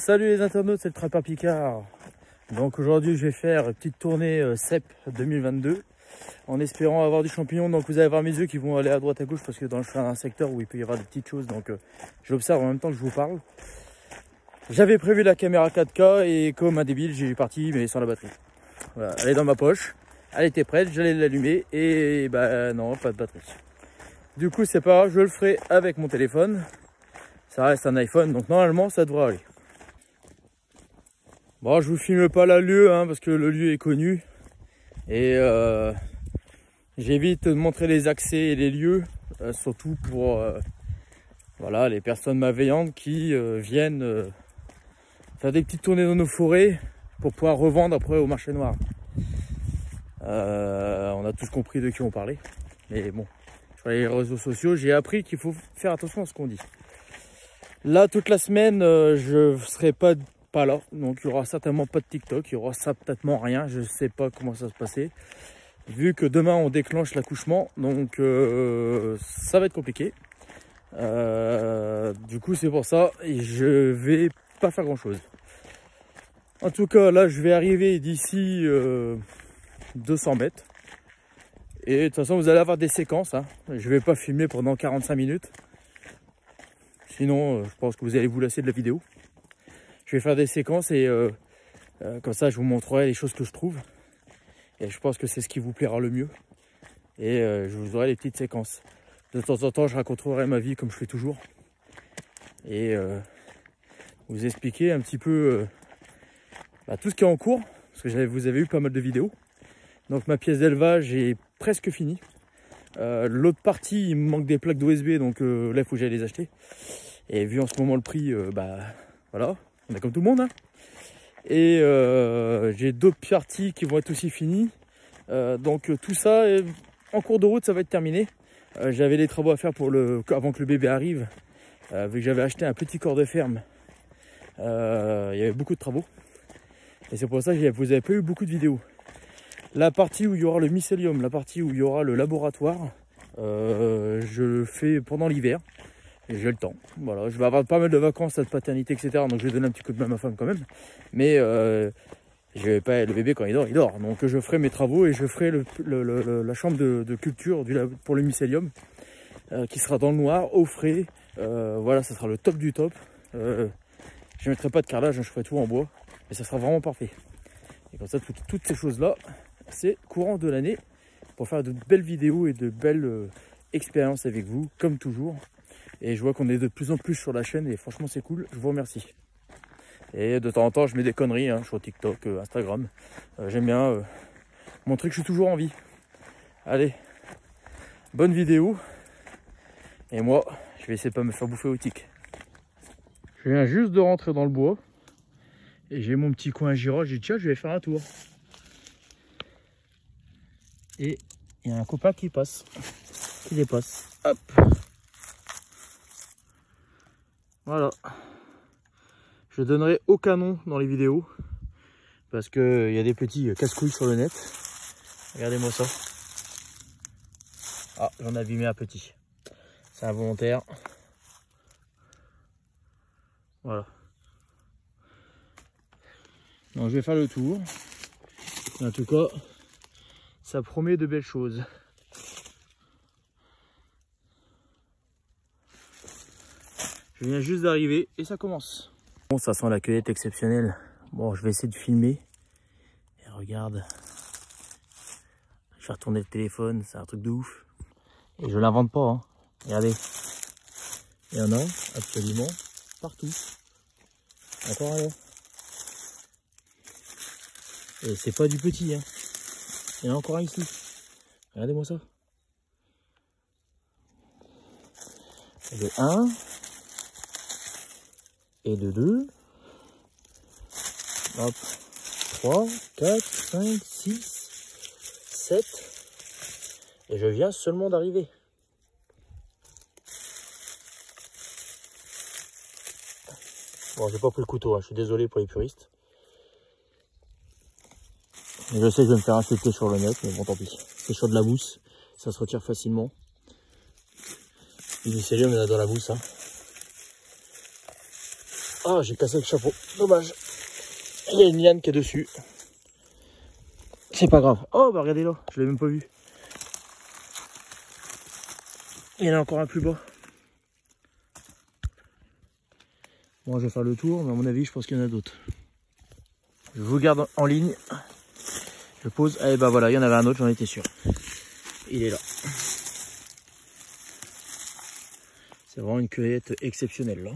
Salut les internautes, c'est le Trappeur Picard. Donc aujourd'hui je vais faire une petite tournée CEP 2022 en espérant avoir du champignon. Donc vous allez voir mes yeux qui vont aller à droite à gauche parce que je suis dans un secteur où il peut y avoir des petites choses, donc j'observe en même temps que je vous parle. J'avais prévu la caméra 4K et comme un débile j'ai parti mais sans la batterie. Voilà, elle est dans ma poche, elle était prête, j'allais l'allumer et bah non, pas de batterie. Du coup c'est pas grave, je le ferai avec mon téléphone. Ça reste un iPhone donc normalement ça devrait aller. Bon, je vous filme pas le lieu parce que le lieu est connu et j'évite de montrer les accès et les lieux, surtout pour voilà, les personnes malveillantes qui viennent faire des petites tournées dans nos forêts pour pouvoir revendre après au marché noir. On a tous compris de qui on parlait, mais bon, sur les réseaux sociaux, j'ai appris qu'il faut faire attention à ce qu'on dit. Là, toute la semaine, je ne serai pas là, donc il y aura certainement pas de TikTok, il y aura certainement rien, je sais pas comment ça va se passer vu que demain on déclenche l'accouchement, donc ça va être compliqué. Du coup c'est pour ça et je vais pas faire grand chose. En tout cas là je vais arriver d'ici 200 mètres et de toute façon vous allez avoir des séquences, je vais pas filmer pendant 45 minutes sinon je pense que vous allez vous lasser de la vidéo. Je vais faire des séquences et comme ça je vous montrerai les choses que je trouve. Et je pense que c'est ce qui vous plaira le mieux. Et je vous aurai les petites séquences. De temps en temps je raconterai ma vie comme je fais toujours. Et vous expliquer un petit peu tout ce qui est en cours. Parce que vous avez eu pas mal de vidéos. Donc ma pièce d'élevage est presque finie. L'autre partie il me manque des plaques d'OSB. Donc là il faut que j'aille les acheter. Et vu en ce moment le prix, voilà. On est comme tout le monde, Et j'ai d'autres parties qui vont être aussi finies. Donc tout ça, en cours de route, ça va être terminé. J'avais des travaux à faire avant que le bébé arrive. Vu que j'avais acheté un petit corps de ferme. Il y avait beaucoup de travaux. Et c'est pour ça que vous n'avez pas eu beaucoup de vidéos. La partie où il y aura le mycélium, la partie où il y aura le laboratoire, je le fais pendant l'hiver. Et j'ai le temps, voilà, je vais avoir pas mal de vacances, de paternité, etc. Donc je vais donner un petit coup de main à ma femme quand même. Mais je vais pas, le bébé quand il dort. Donc je ferai mes travaux et je ferai la chambre de culture pour le mycélium qui sera dans le noir, au frais. Voilà, ça sera le top du top. Je mettrai pas de carrelage, je ferai tout en bois. Et ça sera vraiment parfait. Et comme ça, toutes ces choses-là, c'est courant de l'année pour faire de belles vidéos et de belles expériences avec vous, comme toujours. Et je vois qu'on est de plus en plus sur la chaîne et franchement c'est cool, je vous remercie. Et de temps en temps je mets des conneries sur TikTok, Instagram. J'aime bien montrer que je suis toujours en vie. Allez, bonne vidéo. Et moi, je vais essayer de pas me faire bouffer au tic. Je viens juste de rentrer dans le bois. Et j'ai mon petit coin girole, j'ai dit tiens je vais faire un tour. Et il y a un copain qui passe. Qui dépasse. Hop. Voilà, je donnerai aucun nom dans les vidéos parce qu'il y a des petits casse-couilles sur le net. Regardez-moi ça. Ah, j'en ai abîmé un petit. C'est involontaire. Voilà. Donc je vais faire le tour. En tout cas, ça promet de belles choses. Je viens juste d'arriver et ça commence. Bon, ça sent la cueillette exceptionnelle. Bon, je vais essayer de filmer. Et regarde. Je vais retourner le téléphone, c'est un truc de ouf. Et je l'invente pas, Regardez. Il y en a absolument partout. Encore un là. Et c'est pas du petit, Il y en a encore un ici. Regardez-moi ça. Et de 1. Et de 2, hop, 3, 4, 5, 6, 7, et je viens seulement d'arriver. Bon, j'ai pas pris le couteau, je suis désolé pour les puristes. Et je sais que je vais me faire insulter sur le net, mais bon, tant pis. C'est sur de la mousse, ça se retire facilement. Le mycélium, il y en a dans la mousse, Ah, j'ai cassé le chapeau. Dommage. Il y a une liane qui est dessus. C'est pas grave. Oh, bah regardez là, je l'ai même pas vu. Il y en a encore un plus bas. Bon, je vais faire le tour, mais à mon avis, je pense qu'il y en a d'autres. Je vous garde en ligne. Je pose. Eh ben voilà, il y en avait un autre, j'en étais sûr. Il est là. C'est vraiment une cueillette exceptionnelle là.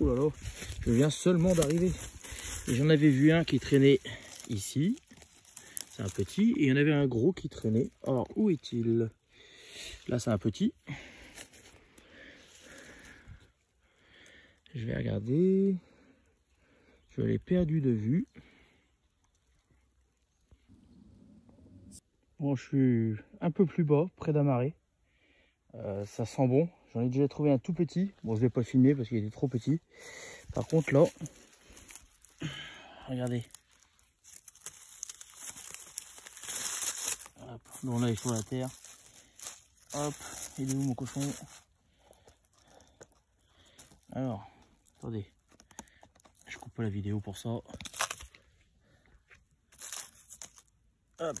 Ouh là là, je viens seulement d'arriver. Et j'en avais vu un qui traînait ici. C'est un petit. Et il y en avait un gros qui traînait. Alors, où est-il? Là, c'est un petit. Je vais regarder. Je l'ai perdu de vue. Bon, je suis un peu plus bas, près d'un marais. Ça sent bon. J'en ai déjà trouvé un tout petit. Bon, je ne l'ai pas filmé parce qu'il était trop petit. Par contre, là, regardez. Hop, donc là, il faut la terre. Hop, il est où mon cochon? Alors, attendez. Je coupe pas la vidéo pour ça. Hop.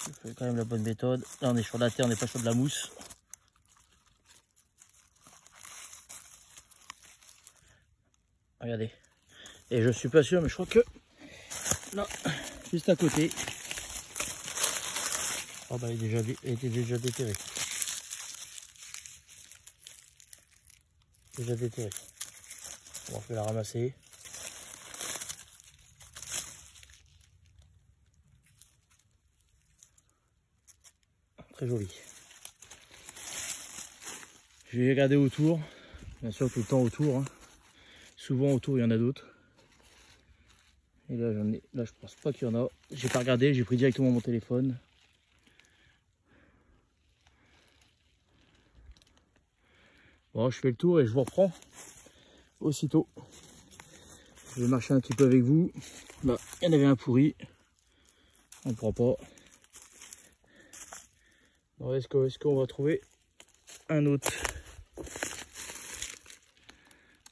Je fais quand même la bonne méthode. Là, on est sur de la terre, on n'est pas sur de la mousse. Regardez. Et je suis pas sûr, mais je crois que là, juste à côté. Oh bah, il était déjà déterré. Déjà déterré. Bon, je vais la ramasser. Très joli. Je vais regarder autour. Bien sûr, tout le temps autour. Hein. Souvent autour, il y en a d'autres. Et là, là, je pense pas qu'il y en a. J'ai pas regardé, j'ai pris directement mon téléphone. Bon, je fais le tour et je vous reprends aussitôt. Je vais marcher un petit peu avec vous. Là, il y en avait un pourri. On ne prend pas. Est-ce qu'on va trouver un autre?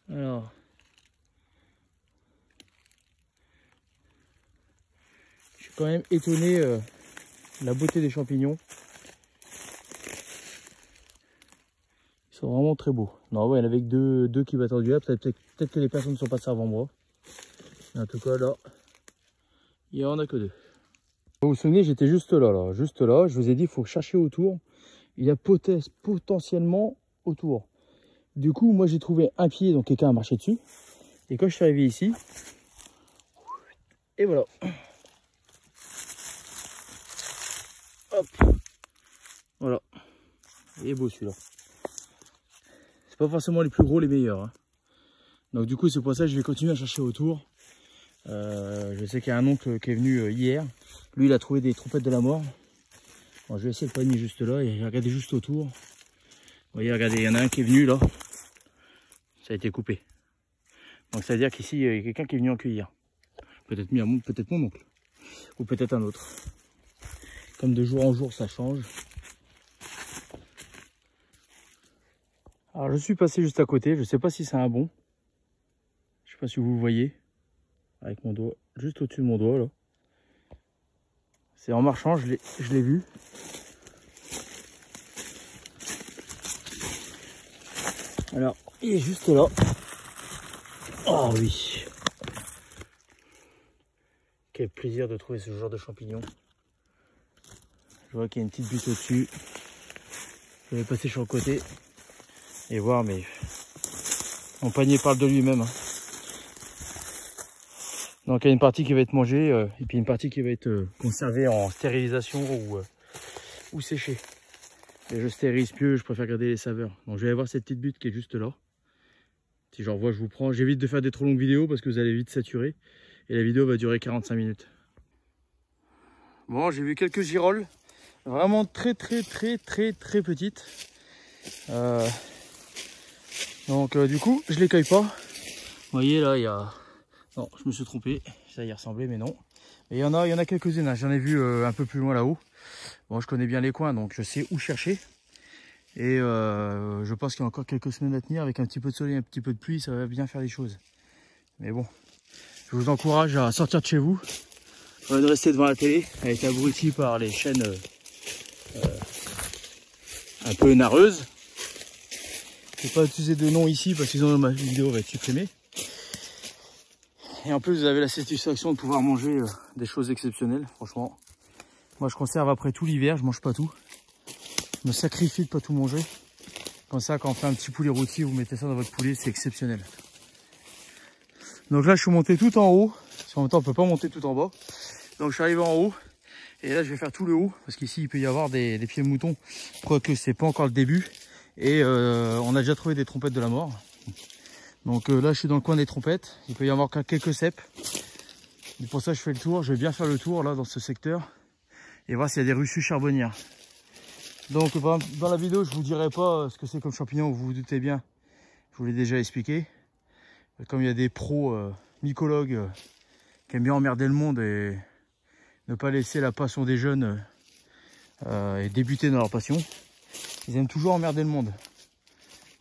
Alors. Je suis quand même étonné de la beauté des champignons. Ils sont vraiment très beaux. Non, ouais, il y en avait que deux qui m'attendaient là. Peut-être que les personnes ne sont pas de Servan-Bois. En tout cas, là, il n'y en a que deux. Vous vous souvenez, j'étais juste là. Juste là. Je vous ai dit, il faut chercher autour. Il y a potentiellement autour. Du coup, moi, j'ai trouvé un pied, donc quelqu'un a marché dessus. Et quand je suis arrivé ici, et voilà. Hop. Voilà. Il est beau celui-là. C'est pas forcément les plus gros, les meilleurs. Hein. Donc du coup, c'est pour ça que je vais continuer à chercher autour. Je sais qu'il y a un oncle qui est venu hier. Lui, il a trouvé des trompettes de la mort. Bon, je vais essayer de panier juste là et regarder juste autour. Vous voyez, regardez, il y en a un qui est venu là. Ça a été coupé. Donc ça veut dire qu'ici, il y a quelqu'un qui est venu en cueillir. Peut-être mon oncle. Ou peut-être un autre. Comme de jour en jour, ça change. Alors je suis passé juste à côté. Je ne sais pas si c'est un bon. Je ne sais pas si vous le voyez. Avec mon doigt, juste au-dessus de mon doigt là. C'est en marchant, je l'ai vu. Alors, il est juste là. Oh oui. Quel plaisir de trouver ce genre de champignons. Je vois qu'il y a une petite butte au-dessus. Je vais passer sur le côté et voir, mais mon panier parle de lui-même. Hein. Donc il y a une partie qui va être mangée et puis une partie qui va être conservée en stérilisation ou séchée. Et je stérilise plus, je préfère garder les saveurs. Donc je vais aller voir cette petite butte qui est juste là. Si j'en vois, je vous prends. J'évite de faire des trop longues vidéos parce que vous allez vite saturer. Et la vidéo va durer 45 minutes. Bon, j'ai vu quelques girolles. Vraiment très petites. Donc du coup, je les cueille pas. Vous voyez là, il y a... Non, je me suis trompé. Ça y ressemblait, mais non. Et il y en a quelques-unes. Hein. J'en ai vu un peu plus loin là-haut. Bon, je connais bien les coins, donc je sais où chercher. Et je pense qu'il y a encore quelques semaines à tenir. Avec un petit peu de soleil, un petit peu de pluie, ça va bien faire les choses. Mais bon, je vous encourage à sortir de chez vous, de rester devant la télé, à être abruti par les chaînes un peu narreuses. Je ne vais pas utiliser de nom ici parce que sinon ma vidéo va être supprimée. Et en plus, vous avez la satisfaction de pouvoir manger des choses exceptionnelles, franchement. Moi, je conserve après tout l'hiver, je mange pas tout. Je me sacrifie de pas tout manger. Comme ça, quand on fait un petit poulet rôti, vous mettez ça dans votre poulet, c'est exceptionnel. Donc là, je suis monté tout en haut. Parce qu'en même temps, on peut pas monter tout en bas. Donc je suis arrivé en haut. Et là, je vais faire tout le haut. Parce qu'ici, il peut y avoir des pieds de mouton. Quoique, c'est pas encore le début. Et on a déjà trouvé des trompettes de la mort. Donc là, je suis dans le coin des trompettes. Il peut y avoir quelques cèpes. Et pour ça, je fais le tour. Je vais bien faire le tour là dans ce secteur. Et voir s'il y a des russues charbonnières. Donc dans la vidéo, je vous dirai pas ce que c'est comme champignon, vous vous doutez bien. Je vous l'ai déjà expliqué. Comme il y a des pros mycologues qui aiment bien emmerder le monde et ne pas laisser la passion des jeunes et débuter dans leur passion. Ils aiment toujours emmerder le monde,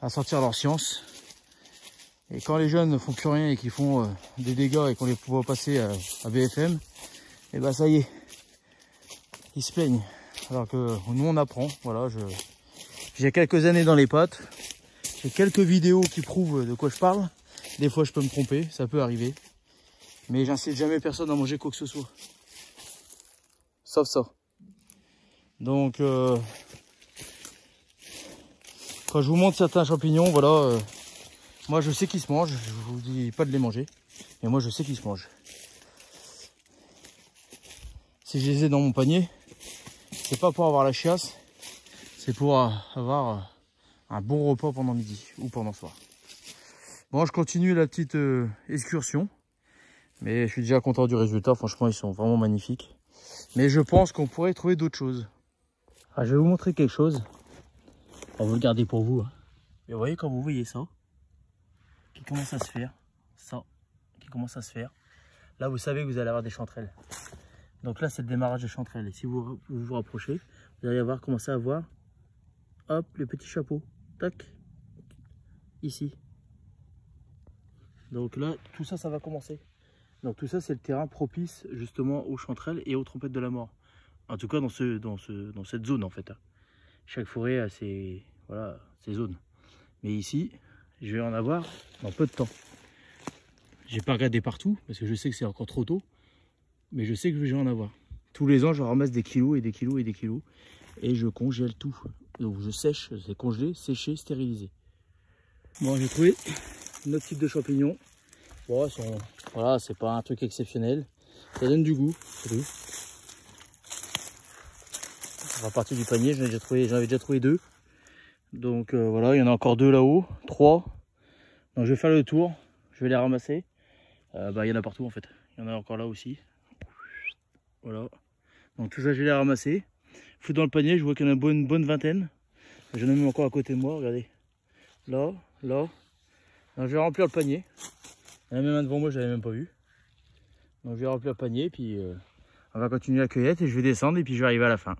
à sortir leur science. Et quand les jeunes ne font plus rien et qu'ils font des dégâts et qu'on les voit passer à BFM, et ben ça y est, ils se plaignent. Alors que nous on apprend, voilà, j'ai quelques années dans les pattes, j'ai quelques vidéos qui prouvent de quoi je parle. Des fois je peux me tromper, ça peut arriver. Mais j'incite jamais personne à manger quoi que ce soit. Sauf ça. Donc quand je vous montre certains champignons, voilà, moi je sais qu'ils se mangent, je vous dis pas de les manger, mais moi je sais qu'ils se mangent. Si je les ai dans mon panier, c'est pas pour avoir la chiasse, c'est pour avoir un bon repas pendant midi ou pendant le soir. Bon, je continue la petite excursion, mais je suis déjà content du résultat, franchement ils sont vraiment magnifiques. Mais je pense qu'on pourrait trouver d'autres choses. Ah, je vais vous montrer quelque chose. On va le garder pour vous. Hein. Et vous voyez, quand vous voyez ça, qui commence à se faire, ça, qui commence à se faire, là vous savez que vous allez avoir des chanterelles. Donc là c'est le démarrage des chanterelles. Et si vous vous rapprochez, vous allez voir, commencer à voir, hop, les petits chapeaux, tac, ici. Donc là, tout ça, ça va commencer. Donc tout ça, c'est le terrain propice justement aux chanterelles et aux trompettes de la mort. En tout cas dans cette zone en fait. Chaque forêt a ses zones. Mais ici, je vais en avoir dans peu de temps. J'ai pas regardé partout parce que je sais que c'est encore trop tôt. Mais je sais que je vais en avoir. Tous les ans, je ramasse des kilos et des kilos et des kilos. Et je congèle tout. Donc je sèche, c'est congelé, séché, stérilisé. Bon, j'ai trouvé un autre type de champignons. Bon, voilà, c'est pas un truc exceptionnel. Ça donne du goût, c'est tout. On va partir du panier, j'en avais déjà trouvé deux. Donc voilà, il y en a encore deux là-haut, 3. Donc je vais faire le tour, je vais les ramasser. Il y en a partout en fait. Il y en a encore là aussi. Voilà. Donc tout ça, je vais les ramasser. Foutre dans le panier, je vois qu'il y en a une bonne vingtaine. J'en ai même encore à côté de moi, regardez. Là. Donc je vais remplir le panier. Il y en a même un devant moi, je l'avais même pas vu. Donc je vais remplir le panier, puis on va continuer la cueillette et je vais descendre et puis je vais arriver à la fin.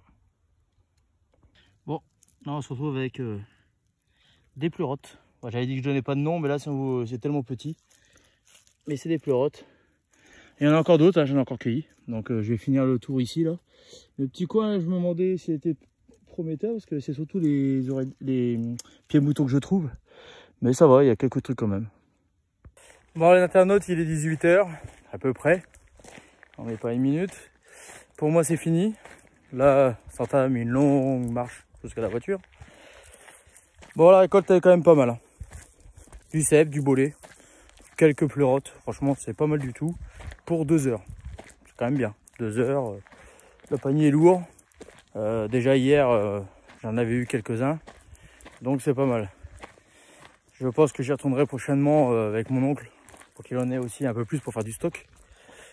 Bon, là on se retrouve avec des pleurotes. Bon, j'avais dit que je donnais pas de nom, mais là c'est tellement petit. Mais c'est des pleurotes. Il y en a encore d'autres, hein, j'en ai encore cueilli. Donc je vais finir le tour ici là. Le petit coin, je me demandais si c'était prometteur parce que c'est surtout les pieds moutons que je trouve. Mais ça va, il y a quelques trucs quand même. Bon, les internautes, il est 18 h à peu près. On n'est pas à une minute. Pour moi, c'est fini. Là, ça entame une longue marche jusqu'à la voiture. Bon, la récolte est quand même pas mal. Hein. Du cèpe, du bolet, quelques pleurotes. Franchement, c'est pas mal du tout. Pour 2 heures. C'est quand même bien. 2 heures. Le panier est lourd. Déjà hier, j'en avais eu quelques-uns. Donc c'est pas mal. Je pense que j'y retournerai prochainement avec mon oncle. Pour qu'il en ait aussi un peu plus pour faire du stock.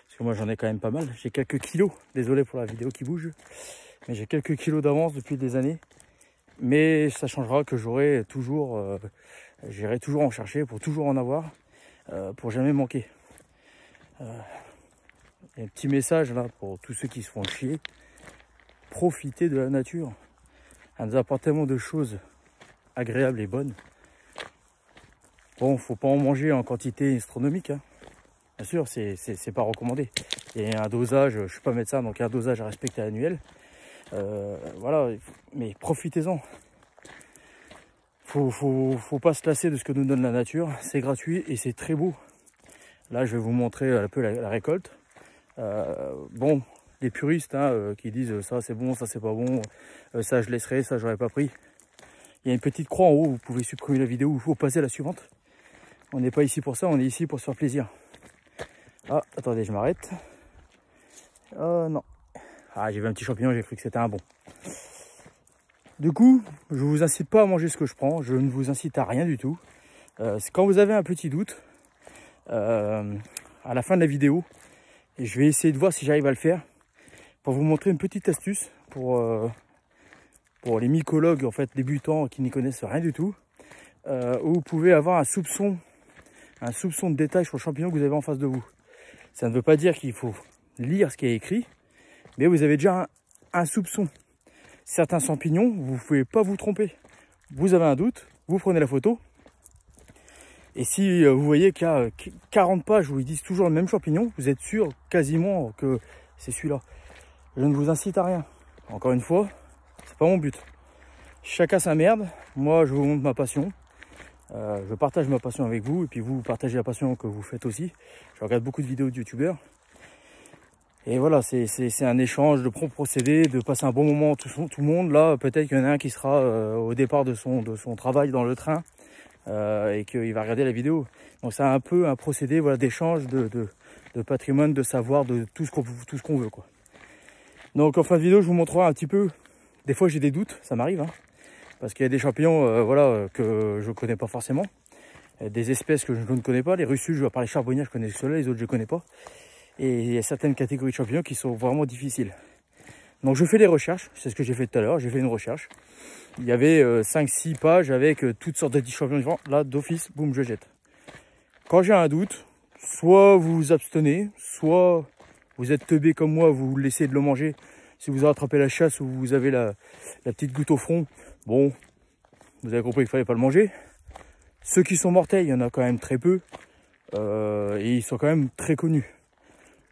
Parce que moi j'en ai quand même pas mal. J'ai quelques kilos. Désolé pour la vidéo qui bouge. Mais j'ai quelques kilos d'avance depuis des années. Mais ça changera que j'aurai toujours... j'irai toujours en chercher pour toujours en avoir. Pour jamais manquer. Il y a un petit message là pour tous ceux qui se font chier. Profitez de la nature. Elle nous apporte tellement de choses agréable et bonne. Bon, faut pas en manger en quantité astronomique, hein. Bien sûr, c'est pas recommandé. Il y a un dosage, je suis pas médecin, donc il y a un dosage à respecter annuel. Voilà, mais profitez-en. Faut pas se lasser de ce que nous donne la nature. C'est gratuit et c'est très beau. Là, je vais vous montrer un peu la récolte. Bon, les puristes hein, qui disent ça c'est bon, ça c'est pas bon, ça je laisserai, ça j'aurais pas pris. Il y a une petite croix en haut, vous pouvez supprimer la vidéo ou passer à la suivante. On n'est pas ici pour ça, on est ici pour se faire plaisir. Ah, attendez, je m'arrête. Oh non. Ah, j'ai vu un petit champignon, j'ai cru que c'était un bon. Du coup, je vous incite pas à manger ce que je prends, je ne vous incite à rien du tout. Quand vous avez un petit doute, à la fin de la vidéo, et je vais essayer de voir si j'arrive à le faire, pour vous montrer une petite astuce pour les mycologues en fait, débutants qui n'y connaissent rien du tout, où vous pouvez avoir un soupçon de détail sur le champignon que vous avez en face de vous. Ça ne veut pas dire qu'il faut lire ce qui est écrit, mais vous avez déjà un soupçon. Certains champignons, vous ne pouvez pas vous tromper. Vous avez un doute, vous prenez la photo. Et si vous voyez qu'il y a 40 pages où ils disent toujours le même champignon, vous êtes sûr quasiment que c'est celui-là. Je ne vous incite à rien. Encore une fois, c'est pas mon but. Chacun sa merde. Moi, je vous montre ma passion. Je partage ma passion avec vous. Et puis vous partagez la passion que vous faites aussi. Je regarde beaucoup de vidéos de youtubeurs. Et voilà, c'est un échange de procédés, de passer un bon moment tout le monde. Là, peut-être qu'il y en a un qui sera au départ de son travail dans le train et qu'il va regarder la vidéo. Donc c'est un peu un procédé voilà, d'échange de patrimoine, de savoir, de tout ce qu'on veut, quoi. Donc en fin de vidéo, je vous montrerai un petit peu. Des fois j'ai des doutes, ça m'arrive, hein, parce qu'il y a des champignons voilà, que je ne connais pas forcément. Des espèces que je ne connais pas. Les russus, je vais parler charbonnières, je connais ceux-là, les autres je ne connais pas. Et il y a certaines catégories de champignons qui sont vraiment difficiles. Donc je fais des recherches, c'est ce que j'ai fait tout à l'heure, j'ai fait une recherche. Il y avait 5-6 pages avec toutes sortes de petits champignons différents. Là, d'office, boum, je jette. Quand j'ai un doute, soit vous vous abstenez, soit vous êtes teubé comme moi, vous laissez de le manger. Si vous avez attrapé la chasse ou vous avez la petite goutte au front, bon, vous avez compris qu'il ne fallait pas le manger. Ceux qui sont mortels, il y en a quand même très peu. Et ils sont quand même très connus.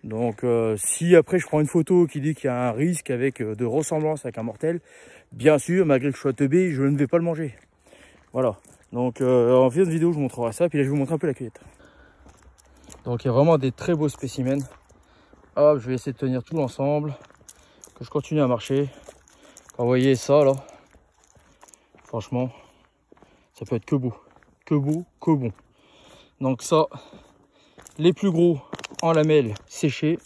Donc si après je prends une photo qui dit qu'il y a un risque avec de ressemblance avec un mortel, bien sûr, malgré que je sois teubé, je ne vais pas le manger. Voilà. Donc en fin de vidéo, je vous montrerai ça. Puis là, je vous montre un peu la cueillette. Donc il y a vraiment des très beaux spécimens. Hop, je vais essayer de tenir tout l'ensemble. Que je continue à marcher. Quand vous voyez ça là, franchement, ça peut être que beau. Que beau, que bon. Donc ça, les plus gros en lamelles séchées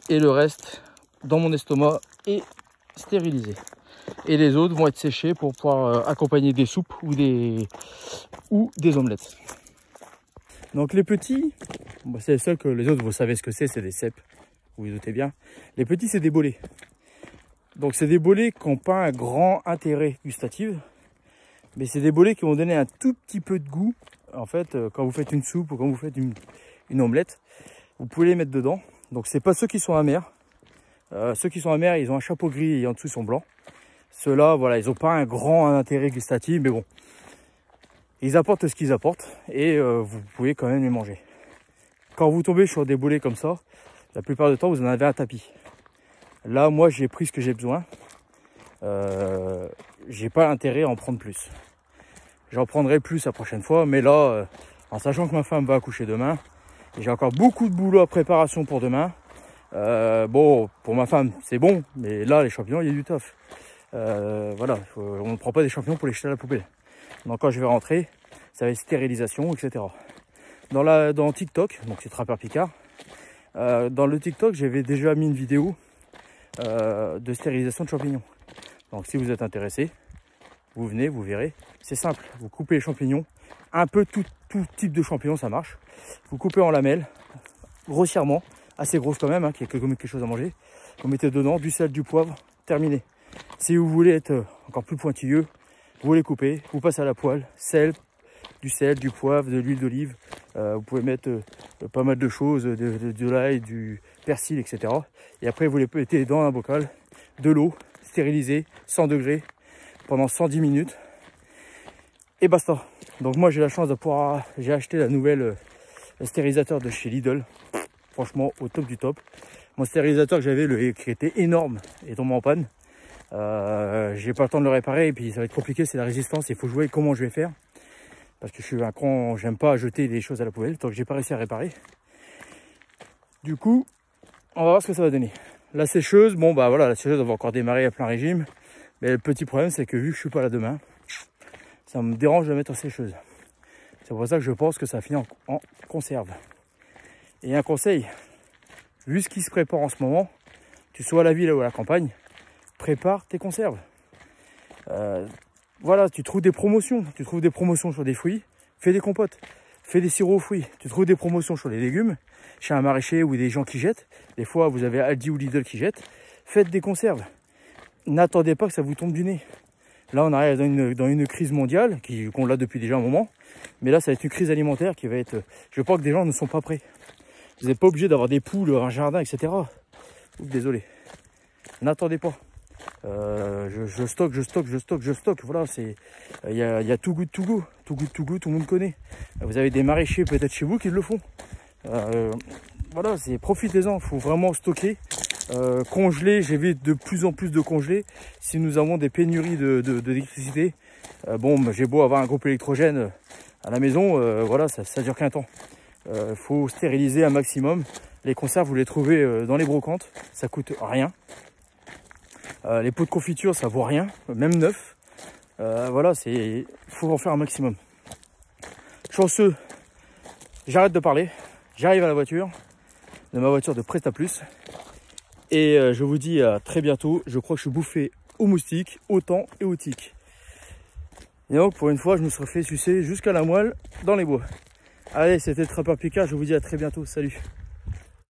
et le reste dans mon estomac et stérilisé. Et les autres vont être séchés pour pouvoir accompagner des soupes ou des omelettes. Donc les petits, bon, c'est ça que les autres vous savez ce que c'est des cèpes, vous vous doutez bien. Les petits c'est des bolets. Donc c'est des bolets qui n'ont pas un grand intérêt gustatif, mais c'est des bolets qui vont donner un tout petit peu de goût. En fait, quand vous faites une soupe ou quand vous faites une omelette, vous pouvez les mettre dedans. Donc c'est pas ceux qui sont amers. Ceux qui sont amers, ils ont un chapeau gris et en dessous ils sont blancs. Ceux-là, voilà, ils n'ont pas un grand intérêt gustatif, mais bon, ils apportent ce qu'ils apportent et vous pouvez quand même les manger. Quand vous tombez sur des bolets comme ça, la plupart du temps vous en avez un tapis. Là, moi, j'ai pris ce que j'ai besoin. J'ai pas intérêt à en prendre plus. J'en prendrai plus la prochaine fois, mais là, en sachant que ma femme va accoucher demain, j'ai encore beaucoup de boulot à préparation pour demain. Bon, pour ma femme, c'est bon, mais là, les champignons, il y a du taf. Voilà, on ne prend pas des champignons pour les jeter à la poubelle. Donc quand je vais rentrer, ça va être stérilisation, etc. Dans TikTok, donc c'est Trappeur Picard, dans le TikTok, j'avais déjà mis une vidéo de stérilisation de champignons. Donc si vous êtes intéressé, vous venez, vous verrez. C'est simple, vous coupez les champignons, un peu tout type de champignons, ça marche. Vous coupez en lamelles, grossièrement, assez grosses quand même, hein, qu'il y ait quelque chose à manger. Vous mettez dedans du sel, du poivre, terminé. Si vous voulez être encore plus pointilleux, vous les coupez, vous passez à la poêle, du sel, du poivre, de l'huile d'olive. Vous pouvez mettre pas mal de choses, de l'ail, du persil, etc. Et après, vous les mettez dans un bocal, de l'eau, stérilisée, 100 degrés, pendant 110 minutes. Et basta. Donc moi j'ai la chance de pouvoir... J'ai acheté la nouvelle stérilisateur de chez Lidl. Franchement au top du top. Mon stérilisateur que j'avais qui était énorme est tombé en panne. J'ai pas le temps de le réparer et puis ça va être compliqué, c'est la résistance. Il faut jouer comment je vais faire. Parce que je suis un con, j'aime pas jeter des choses à la poubelle tant que j'ai pas réussi à réparer. Du coup, on va voir ce que ça va donner. La sécheuse, bon bah voilà, la sécheuse va encore démarrer à plein régime. Mais le petit problème c'est que vu que je suis pas là demain, ça me dérange de mettre en sécheuse. C'est pour ça que je pense que ça finit en conserve. Et un conseil, vu ce qui se prépare en ce moment, tu sois à la ville ou à la campagne, prépare tes conserves. Voilà, tu trouves des promotions. Tu trouves des promotions sur des fruits, fais des compotes, fais des sirops aux fruits. Tu trouves des promotions sur les légumes, chez un maraîcher ou des gens qui jettent. Des fois, vous avez Aldi ou Lidl qui jettent. Faites des conserves. N'attendez pas que ça vous tombe du nez. Là, on arrive dans une crise mondiale, qu'on l'a depuis déjà un moment. Mais là, ça va être une crise alimentaire qui va être... Je pense que des gens ne sont pas prêts. Vous n'êtes pas obligé d'avoir des poules, un jardin, etc. Oups, désolé. N'attendez pas. Je stocke. Voilà, c'est... Il y a Too Good To Go. Too Good To Go, tout le monde connaît. Vous avez des maraîchers peut-être chez vous qui le font. Voilà, profitez-en. Il faut vraiment stocker. Congeler, j'ai vu de plus en plus de congelés. Si nous avons des pénuries d'électricité, bon, j'ai beau avoir un groupe électrogène à la maison, voilà, ça dure qu'un temps. Faut stériliser un maximum. Les conserves, vous les trouvez dans les brocantes, ça coûte rien. Les pots de confiture, ça vaut rien, même neuf. Voilà, faut en faire un maximum. Chanceux, j'arrête de parler, j'arrive à la voiture, de ma voiture de Presta Plus. Et je vous dis à très bientôt. Je crois que je suis bouffé aux moustiques, aux temps et aux tiques. Et donc pour une fois, je me serais fait sucer jusqu'à la moelle dans les bois. Allez, c'était Trappeur Picard, je vous dis à très bientôt. Salut!